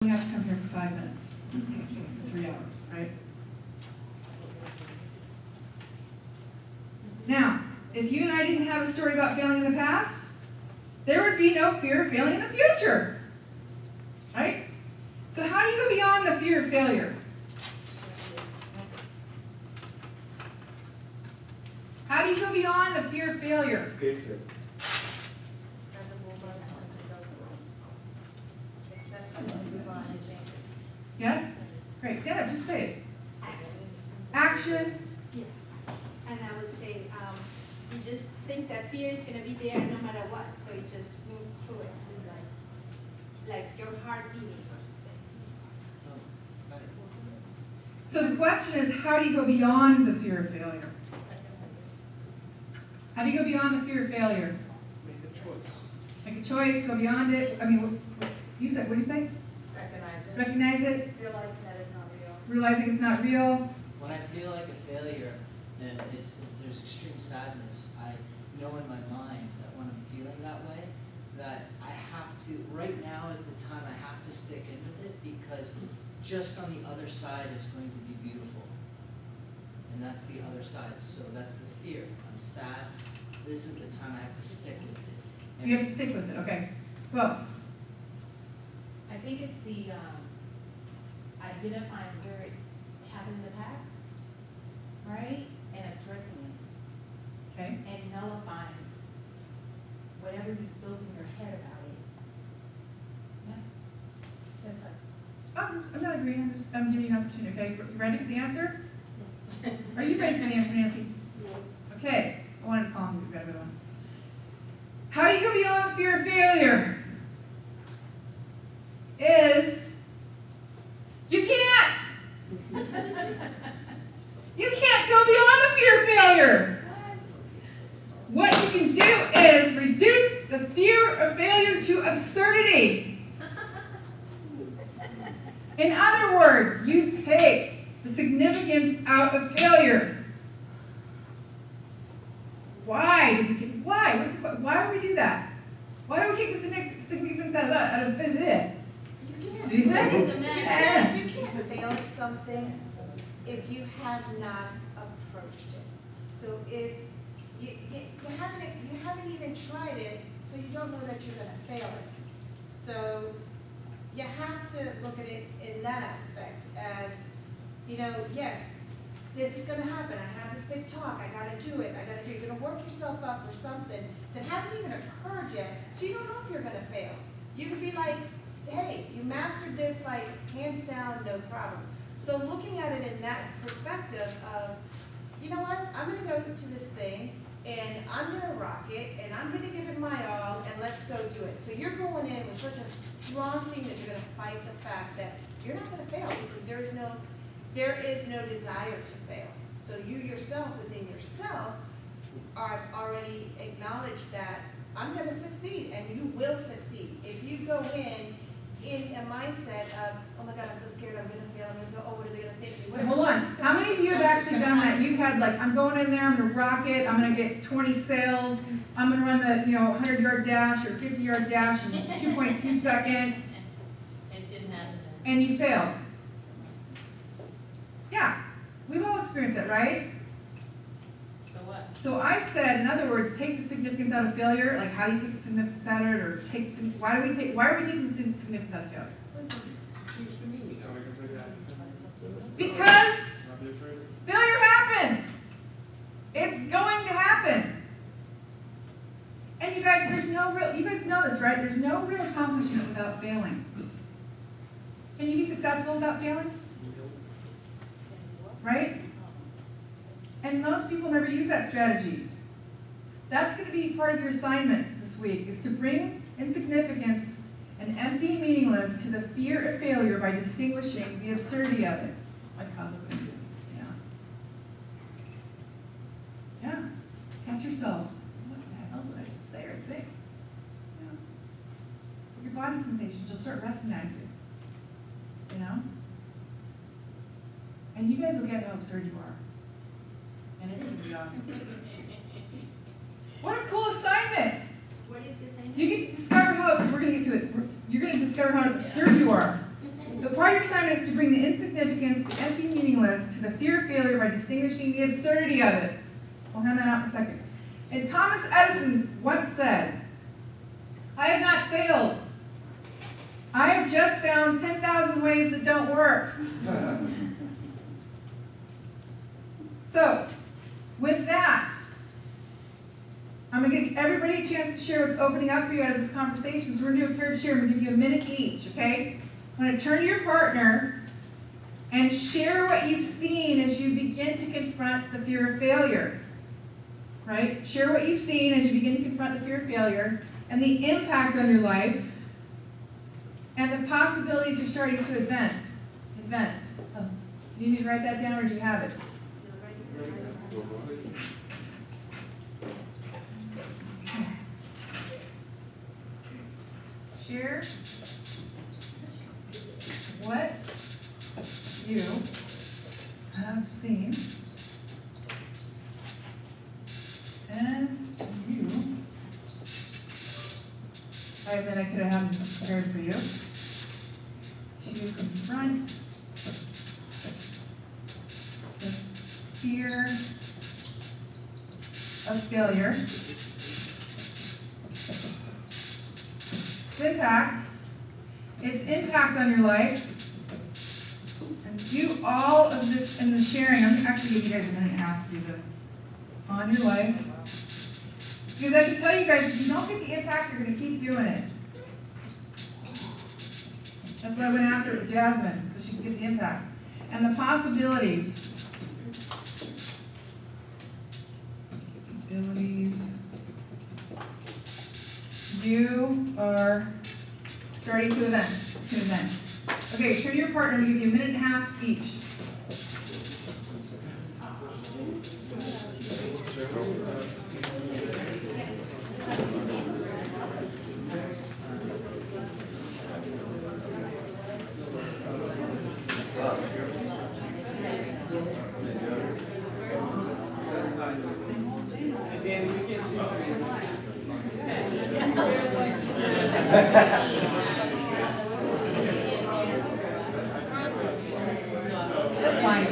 We have to come here for 5 minutes, 3 hours, right? Now, if you and I didn't have a story about failing in the past, there would be no fear of failing in the future, right? So how do you go beyond the fear of failure? How do you go beyond the fear of failure? Face it. Yes? Great. Stand up. Just say it. Action. Yeah. And I would say, you just think that fear is going to be there no matter what, so you just move through it. It's like your heart beating or something. So the question is, how do you go beyond the fear of failure? How do you go beyond the fear of failure? Make a choice. Make a choice, go beyond it. I mean, you said, what did you say? Recognize it. Recognize it, Realizing that it's not real. realizing it's not real. When I feel like a failure, and there's extreme sadness, I know in my mind that when I'm feeling that way, that I have to, right now is the time I have to stick in with it, because just on the other side is going to be beautiful. And that's the other side, so that's the fear. I'm sad. This is the time I have to stick with it. And You have to stick with it, okay. Who else? I think it's the identifying where it happened in the past, right? And addressing it Okay. and nullifying whatever you built in your head about it. Yeah. That's it. I'm not agreeing, I'm giving you an opportunity, okay? You ready for the answer? Yes. Are you ready for the answer, Nancy? Okay, I wanted to calm you, we've got a good one. How do you go beyond the fear of failure? Is you can't. You can't go beyond the fear of failure. What you can do is reduce the fear of failure to absurdity. In other words, you take the significance out of failure. Why do we take, why do we do that? Why do we take the significance out of it? You can't fail at something if you have not approached it. So if you haven't even tried it, so you don't know that you're going to fail it. So you have to look at it in that aspect as, yes, this is going to happen. I have this big talk. I got to do it. You're going to work yourself up for something that hasn't even occurred yet, so you don't know if you're going to fail. You could be like, hey, you mastered this, like, hands down, no problem. So looking at it in that perspective of, you know what, I'm going to go to this thing, and I'm going to rock it, and I'm going to give it my all, and let's go do it. So you're going in with such a strong thing that you're going to fight the fact that you're not going to fail because there is no desire to fail. So you yourself, within yourself, are already acknowledged that I'm going to succeed, and you will succeed. If you go in a mindset of, oh my God, I'm so scared, I'm going to fail, I'm going to go, oh, what are they going to think? Wait, hold on. How many of you have actually done that? You've had like, I'm going in there, I'm going to rock it, I'm going to get 20 sales, I'm going to run the 100-yard dash or 50-yard dash in 2.2 seconds, It didn't happen. and you failed. Yeah, we've all experienced it, right? So what? So I said, in other words, take the significance out of failure. Like, how do you take the significance out of it, or why are we taking the significance out of failure? Choose the meaning. So I can figure out. Because Not be afraid. failure happens. It's going to happen. And you guys, you guys know this, right? There's no real accomplishment without failing. Can you be successful without failing? Right? And most people never use that strategy. That's going to be part of your assignments this week, is to bring insignificance and empty and meaningless to the fear of failure by distinguishing the absurdity of it. Like how they're going to do. Yeah. Catch yourselves. What the hell did I just say or think? Yeah. Your body sensations, you'll start recognizing. And you guys will get how absurd you are. And it's going to be awesome. What a cool assignment! What is this thing? You get to discover how, we're going to get to it, you're going to discover how absurd you are. is to bring the insignificance, the empty, meaningless, to the fear of failure by distinguishing the absurdity of it. We'll hand that out in a second. And Thomas Edison once said, I have not failed. I have just found 10,000 ways that don't work. So, with that, I'm going to give everybody a chance to share what's opening up for you out of this conversation. So we're going to do a paired share. I'm going to give you a minute each, okay? I'm going to turn to your partner and share what you've seen as you begin to confront the fear of failure. Right? Share what you've seen as you begin to confront the fear of failure and the impact on your life and the possibilities you're starting to invent. Oh, do you need to write that down or do you have it? Share what you have seen as you, then I could have had this prepared for you, to confront the fear of failure. Its impact on your life, and do all of this in the sharing. I'm actually going to give you guys a minute and a half to do this on your life. Because I can tell you guys, if you don't get the impact, you're going to keep doing it. That's why I went after it with Jasmine, so she could get the impact. And the possibilities. You are starting to event. Okay, turn to your partner and give you a minute and a half each. That's fine.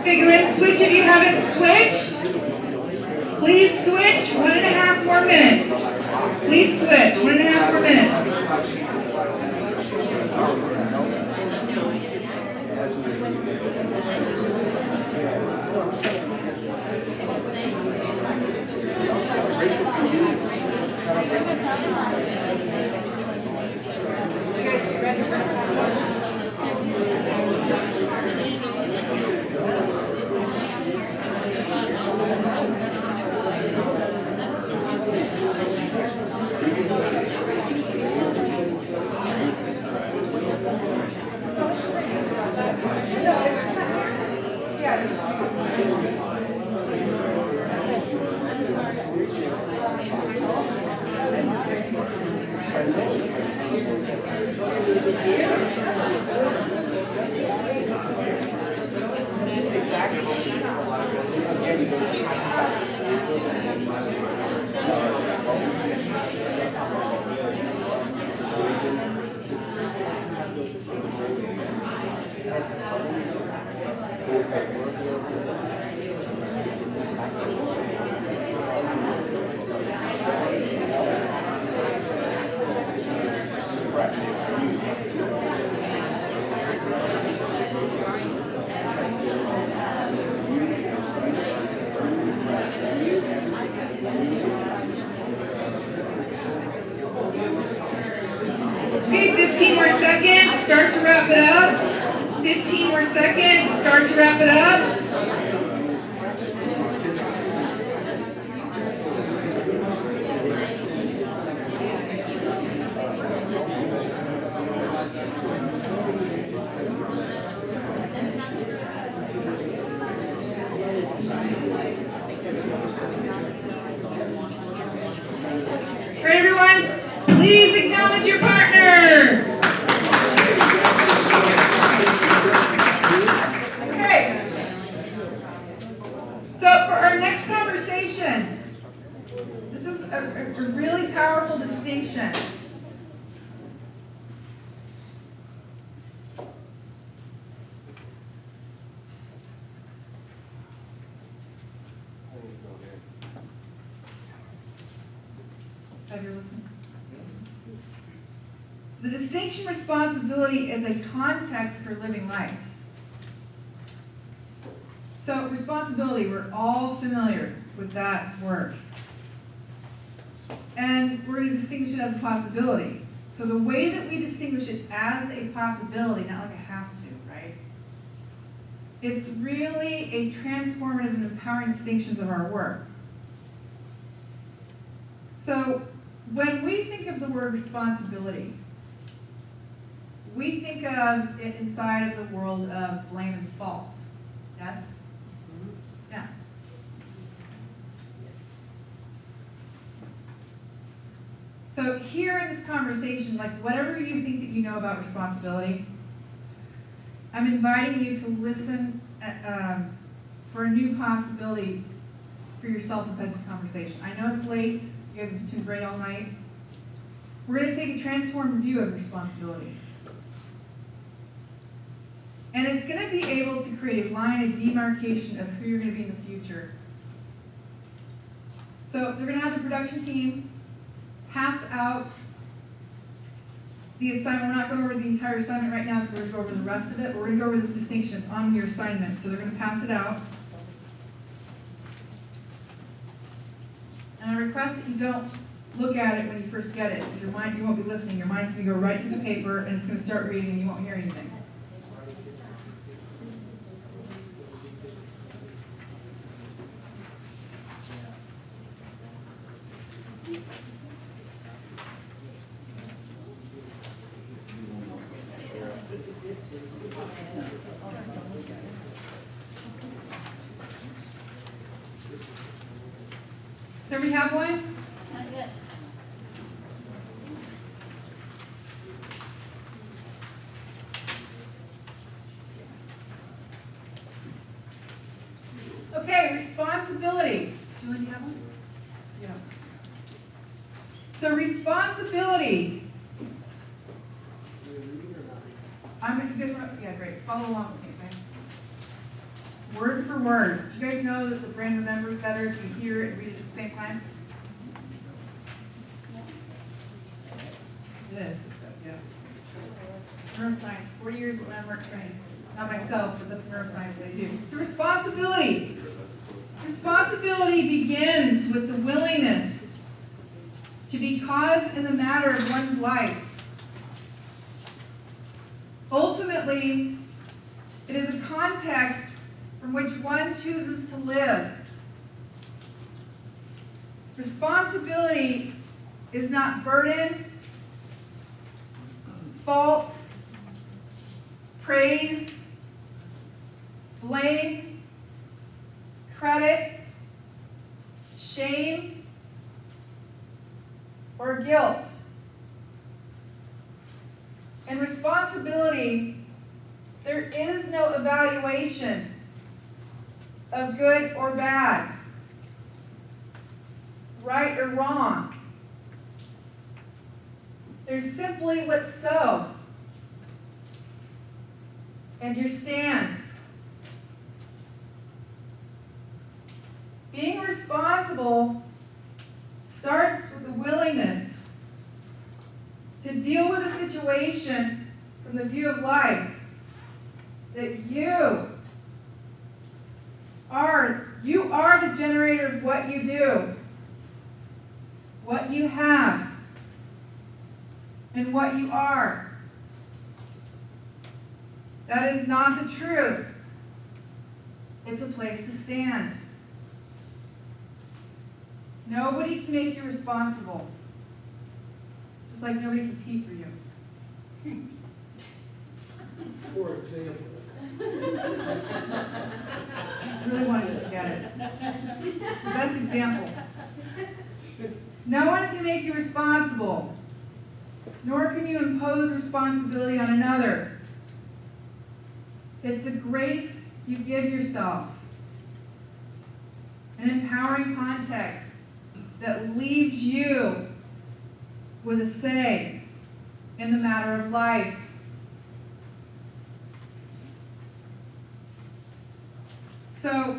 Okay, go ahead and switch if you haven't switched. Please switch. 1.5 more minutes. Please switch. 1.5 more minutes. Okay, 15 more seconds, start to wrap it up. 15 more seconds, start to wrap it up. All right, everyone, please acknowledge your partner. Okay. So for our next conversation, this is a really powerful distinction. Have you listened? The distinction responsibility is a context for living life. So responsibility, we're all familiar with that word. And we're going to distinguish it as a possibility. So the way that we distinguish it as a possibility, not like a have to, right? It's really a transformative and empowering distinctions of our work. So when we think of the word responsibility, we think of it inside of the world of blame and fault. Yes? Yeah. So here in this conversation, like whatever you think that you know about responsibility, I'm inviting you to listen for a new possibility for yourself inside this conversation. I know it's late. You guys have been doing great all night. We're going to take a transformed view of responsibility. And it's going to be able to create a line of demarcation of who you're going to be in the future. So they're going to have the production team pass out the assignment. We're not going over the entire assignment right now because we're going to go over the rest of it, but we're going to go over this distinction. It's on your assignment, so they're going to pass it out. And I request that you don't look at it when you first get it, because your mind, you won't be listening. Your mind's going to go right to the paper, and it's going to start reading, and you won't hear anything. So we have one? Not yet. Okay, responsibility. Julie, do you have one? Yeah. So responsibility. I'm going to do, yeah, great. Follow along with me, okay? Word for word. Do you guys know that the brain remembers better if you hear it and read it at the same time? It is, yes. Neuroscience, 40 years of landmark training. Not myself, but that's neuroscience they do. So responsibility. Responsibility begins with the willingness to be cause in the matter of one's life. Ultimately, it is a context from which one chooses to live. Responsibility is not burden, fault, praise, blame, credit, shame, or guilt. And responsibility, there is no evaluation of good or bad, right or wrong. There's simply what's so, and your stand. Being responsible starts with the willingness to deal with a situation from the view of life that you are the generator of what you do, what you have, and what you are. That is not the truth. It's a place to stand. Nobody can make you responsible. Just like nobody can pee for you. For example. I really wanted you to get it. It's the best example. No one can make you responsible, nor can you impose responsibility on another. It's a grace you give yourself, an empowering context that leaves you with a say in the matter of life. So,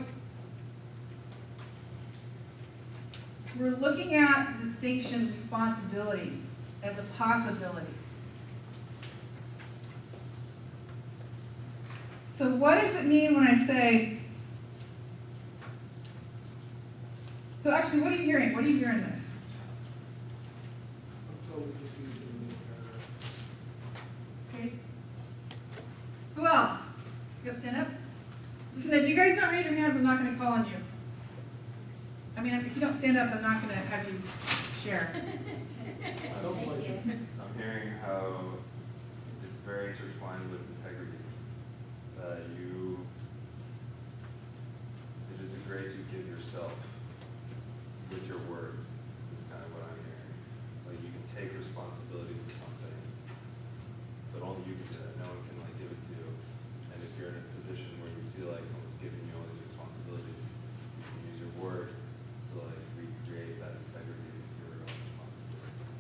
we're looking at distinction responsibility as a possibility. So what does it mean when I say, so actually what are you hearing? What do you hear in this? I'm totally confused in the Okay. Who else? You up, stand up? Listen, if you guys don't raise your hands, I'm not going to call on you. I mean, if you don't stand up, I'm not going to have you share. I'm hearing how it's very intertwined with integrity. That it is a grace you give yourself with your word. Is kind of what I'm hearing. Like you can take responsibility for something, but only you can do that. No one can like give it to you. And if you're in a position where you feel like someone's giving you all these responsibilities, you can use your word to like recreate that integrity with your own responsibility.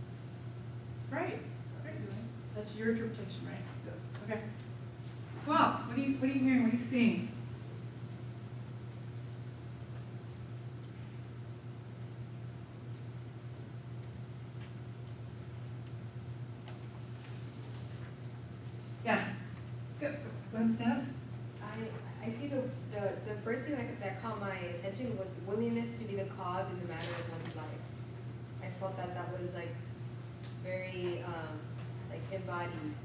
Right. Right, Julie. That's your interpretation, right? Yes. Okay. Who else? What are you hearing? What are you seeing? Yes. Good. Go ahead and stand up. I see the first thing that caught my attention was willingness to be the cause in the matter of one's life. I felt that was like very like embodied.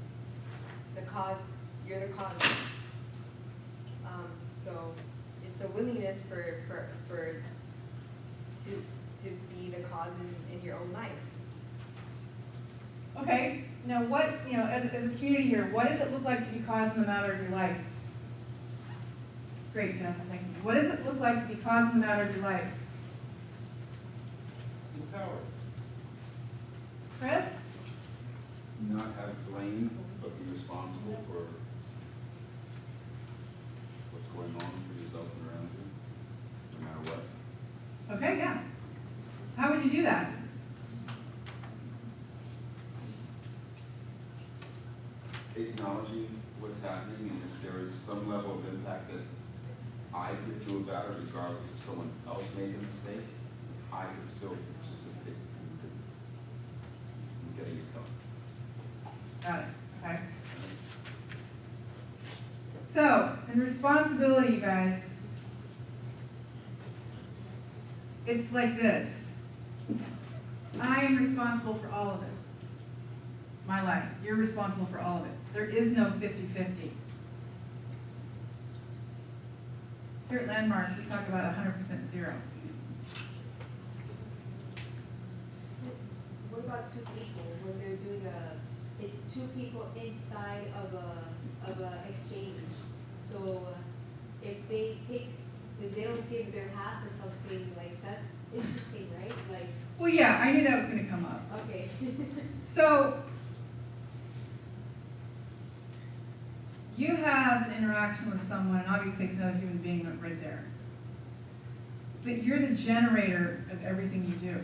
The cause, you're the cause. So it's a willingness to be the cause in your own life. Okay. Now, what as a community here, what does it look like to be caused in the matter of your life? Great, Jennifer. Thank you. What does it look like to be caused in the matter of your life? Empowered. Chris? Not have blame, but be responsible for what's going on for yourself and around you, no matter what. Okay, yeah. How would you do that? Acknowledging what's happening, and if there is some level of impact that I could do about it, regardless if someone else made a mistake, I could still participate in getting it done. Got it. Okay. So, in responsibility, you guys, it's like this. I am responsible for all of it. My life. You're responsible for all of it. There is no 50-50. Here at Landmark, we talk about 100% zero. What about two people when they're doing it's two people inside of a exchange. So if they don't give their half or something, like that's interesting, right? Like. Well, yeah, I knew that was going to come up. Okay. So, you have an interaction with someone, and obviously it's another human being right there. But you're the generator of everything you do.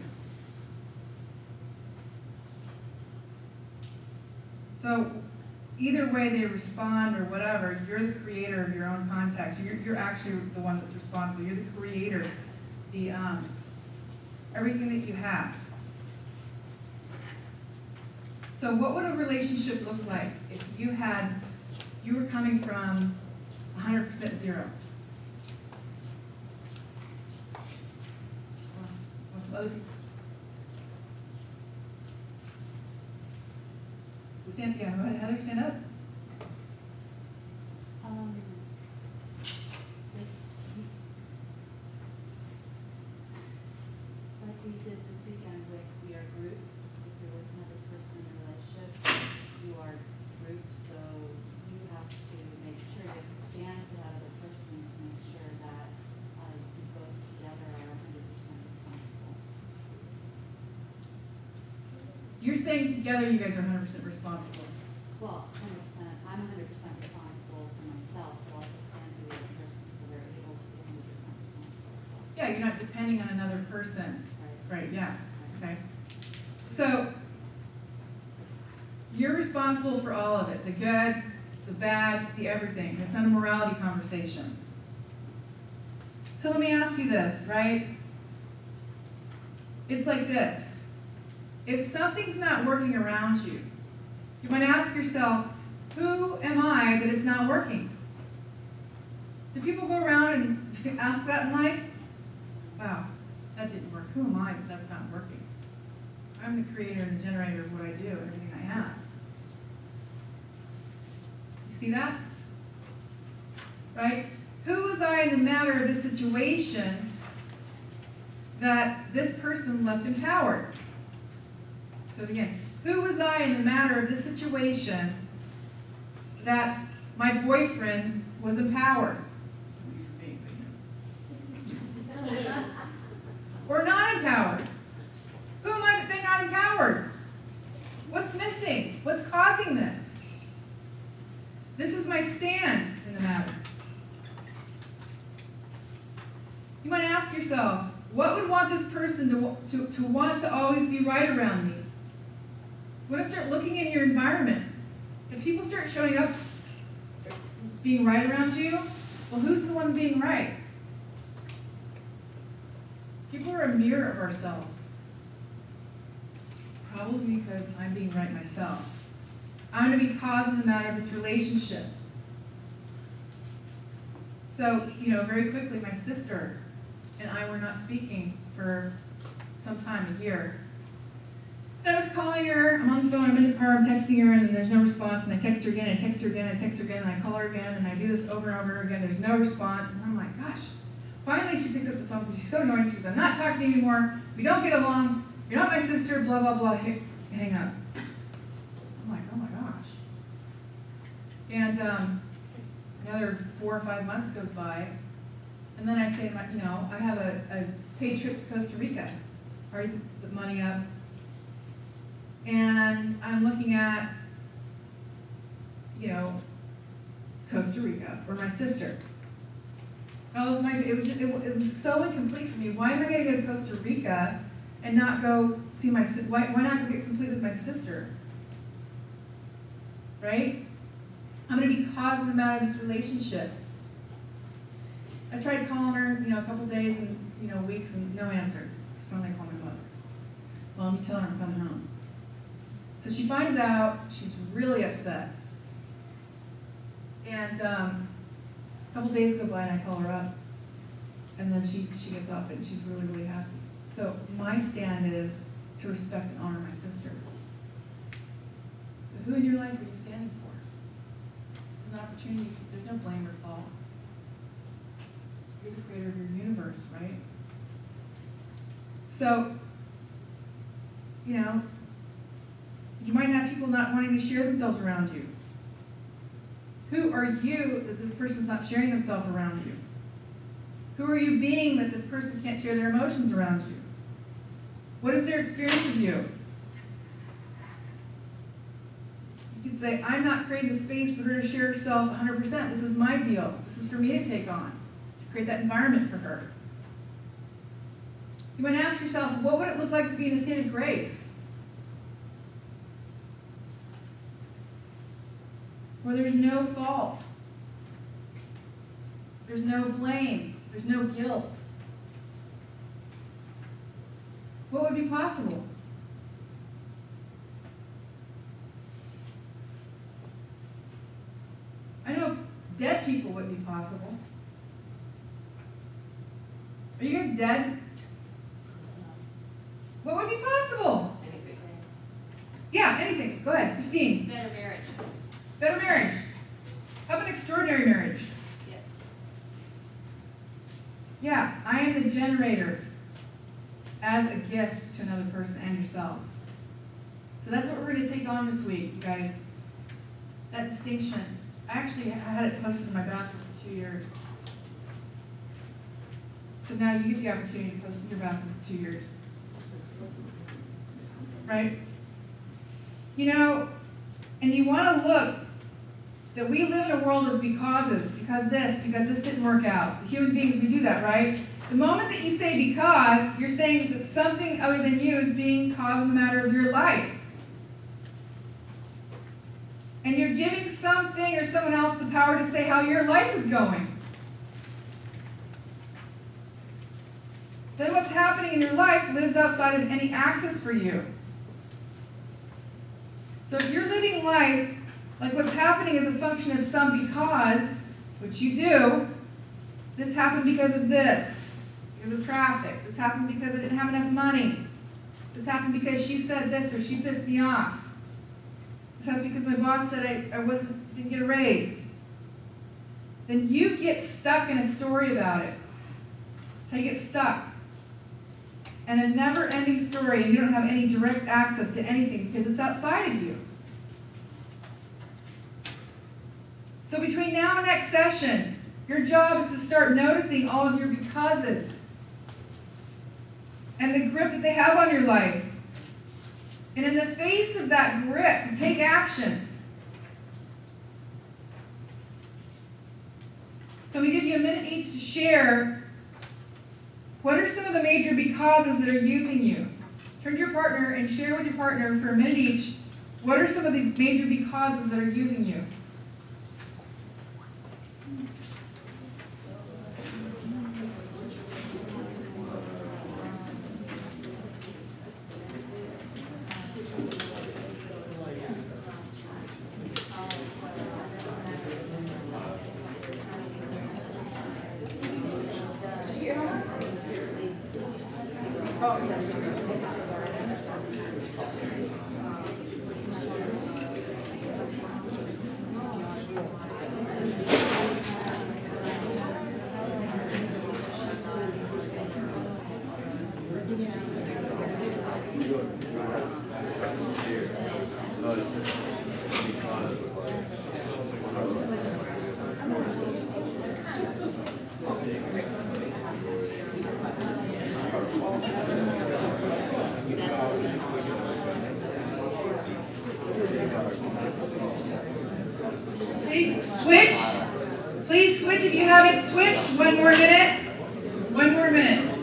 So either way they respond or whatever, you're the creator of your own context. You're actually the one that's responsible. You're the creator, the everything that you have. So what would a relationship look like if you were coming from 100% zero? What's the other people? Stand, yeah, go ahead, Heather, stand up. Like we did this weekend with We Are Group, if you're with another person in a relationship, you are group, so you have to make sure you have to stand for that other person to make sure that you both together are 100% responsible. You're saying together you guys are 100% responsible. Well, 100%, I'm 100% responsible for myself, but also stand for the other person, so they're able to be 100% responsible as well. Yeah, you're not depending on another person. Right. Right, yeah, okay. So, you're responsible for all of it, the good, the bad, the everything. It's not a morality conversation. So let me ask you this, right? It's like this. If something's not working around you, you might ask yourself, who am I that it's not working? Do people go around and ask that in life? Wow, that didn't work. Who am I that that's not working? I'm the creator and the generator of what I do, everything I have. You see that? Right? Who was I in the matter of this situation that this person left empowered? So again, who was I in the matter of this situation that my boyfriend was empowered? Or not empowered? Who am I that they're not empowered? What's missing? What's causing this? This is my stand in the matter. You might ask yourself, what would want this person to want to always be right around me? You want to start looking in your environments. If people start showing up being right around you, well, who's the one being right? People are a mirror of ourselves. Probably because I'm being right myself. I'm going to be causing the matter of this relationship. So, very quickly, my sister and I were not speaking for some time, a year. And I was calling her, I'm on the phone, I'm in the car, I'm texting her, and there's no response, and I text her again, I text her again, I text her again, and I call her again, and I do this over and over again, there's no response, and I'm like, gosh. Finally, she picks up the phone because she's so annoying, she goes, I'm not talking to you anymore, we don't get along, you're not my sister, blah, blah, blah, hang up. I'm like, oh my gosh. And another 4 or 5 months goes by, and then I say, I have a paid trip to Costa Rica, already put the money up, and I'm looking at, Costa Rica, or my sister. It was so incomplete for me. Why am I going to go to Costa Rica and not go see my sister? Why not go get complete with my sister? Right? I'm going to be causing them out of this relationship. I tried calling her, a couple days and, weeks and no answer. So finally I called my mother. Well, let me tell her I'm coming home. So she finds out, she's really upset. And a couple days go by and I call her up. And then she gets up and she's really, really happy. So my stand is to respect and honor my sister. So who in your life are you standing for? It's an opportunity. There's no blame or fault. You're the creator of your universe, right? So, you might have people not wanting to share themselves around you. Who are you that this person's not sharing themselves around you? Who are you being that this person can't share their emotions around you? What is their experience of you? You can and say, I'm not creating the space for her to share herself 100%. This is my deal. This is for me to take on, to create that environment for her. You want to ask yourself, what would it look like to be in a state of grace? Where there's no fault. There's no blame. There's no guilt. What would be possible? I know dead people wouldn't be possible. Are you guys dead? What would be possible? Anything. Yeah, anything. Go ahead, Christine. Better marriage. Better marriage. How about an extraordinary marriage? Yes. Yeah, I am the generator as a gift to another person and yourself. So that's what we're going to take on this week, you guys. That distinction. I actually had it posted in my bathroom for 2 years. So now you get the opportunity to post in your bathroom for 2 years. Right? You know, and you want to look that we live in a world of becauses, because this didn't work out. Human beings, we do that, right? The moment that you say because, you're saying that something other than you is being caused in the matter of your life. And you're giving something or someone else the power to say how your life is going. Then what's happening in your life lives outside of any access for you. So if you're living life like what's happening is a function of some because, which you do, this happened because of this, because of traffic. This happened because I didn't have enough money. This happened because she said this or she pissed me off. This happened because my boss said I didn't get a raise. Then you get stuck in a story about it. That's how you get stuck. And a never-ending story, and you don't have any direct access to anything because it's outside of you. So between now and next session, your job is to start noticing all of your becauses and the grip that they have on your life. And in the face of that grip, to take action. So I'm going to give you a minute each to share what are some of the major becauses that are using you. Turn to your partner and share with your partner for a minute each. What are some of the major becauses that are using you? Please switch if you haven't switched. One more minute. One more minute.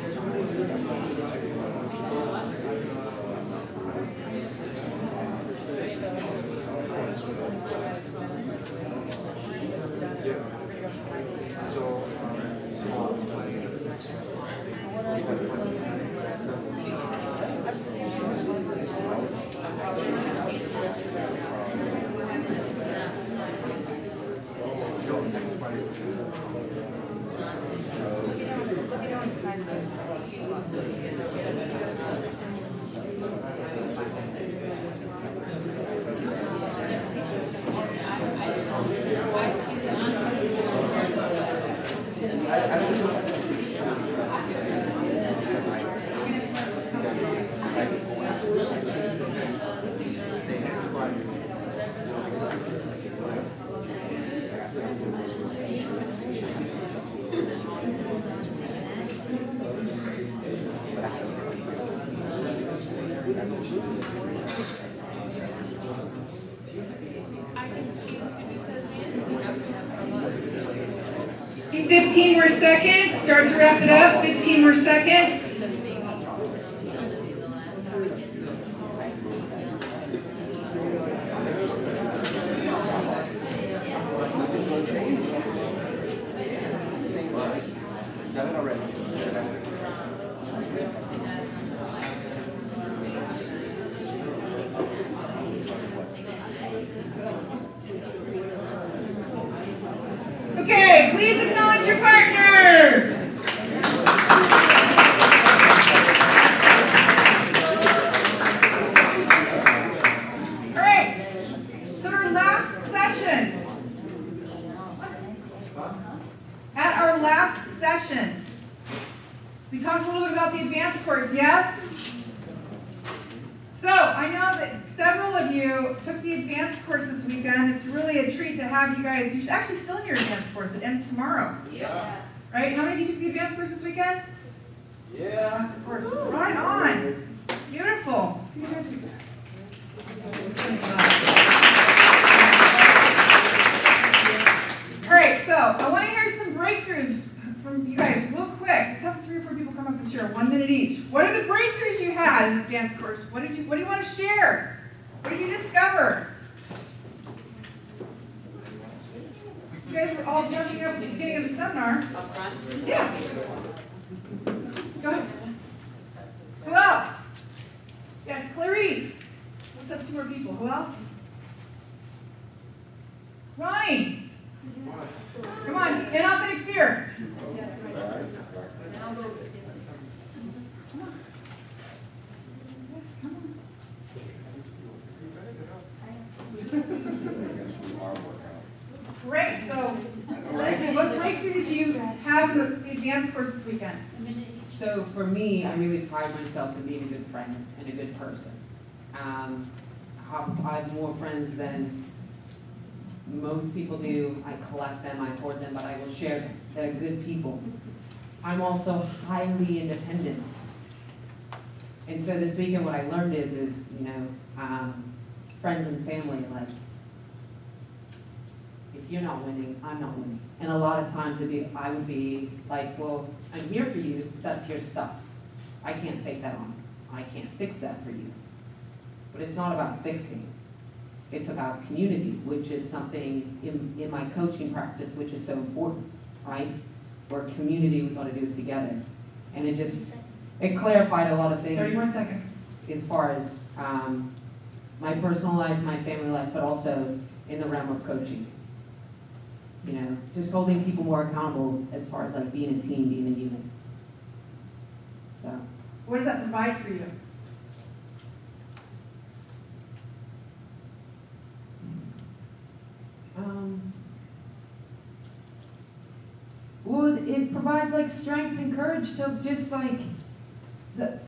15 more seconds. Start to wrap it up. 15 more seconds. Okay, please acknowledge your partner. All right, so our last session. At our last session, we talked a little bit about the advanced course, yes? So I know that several of you took the advanced course this weekend. It's really a treat to have you guys. You're actually still in your advanced course. It ends tomorrow. Yeah. Right? How many of you took the advanced course this weekend? Yeah. Of course. Right on. Beautiful. See you guys. All right, so I want to hear some breakthroughs from you guys real quick. Let's have 3 or 4 people come up and share 1 minute each. What are the breakthroughs you had in the advanced course? What do you want to share? What did you discover? You guys were all jumping up at the beginning of the seminar. Up front? Yeah. Go ahead. Who else? Yes, Clarice. Let's have 2 more people. Who else? Ronnie. Come on, inauthentic fear. Great, so Leslie, what breakthrough did you have in the advanced course this weekend? So for me, I really pride myself in being a good friend and a good person. I have more friends than most people do. I collect them, I hoard them, but I will share them. They're good people. I'm also highly independent. And so this weekend what I learned is you know, friends and family, like, if you're not winning, I'm not winning. And a lot of times I would be like, well, I'm here for you, that's your stuff. I can't take that on. I can't fix that for you. But it's not about fixing. It's about community, which is something in my coaching practice, which is so important, right? We're a community, we've got to do it together. And it clarified a lot of things. 30 more seconds. As far as my personal life, my family life, but also in the realm of coaching. You know, just holding people more accountable as far as like being a team, being a unit. So. What does that provide for you? Well, it provides like strength and courage to just like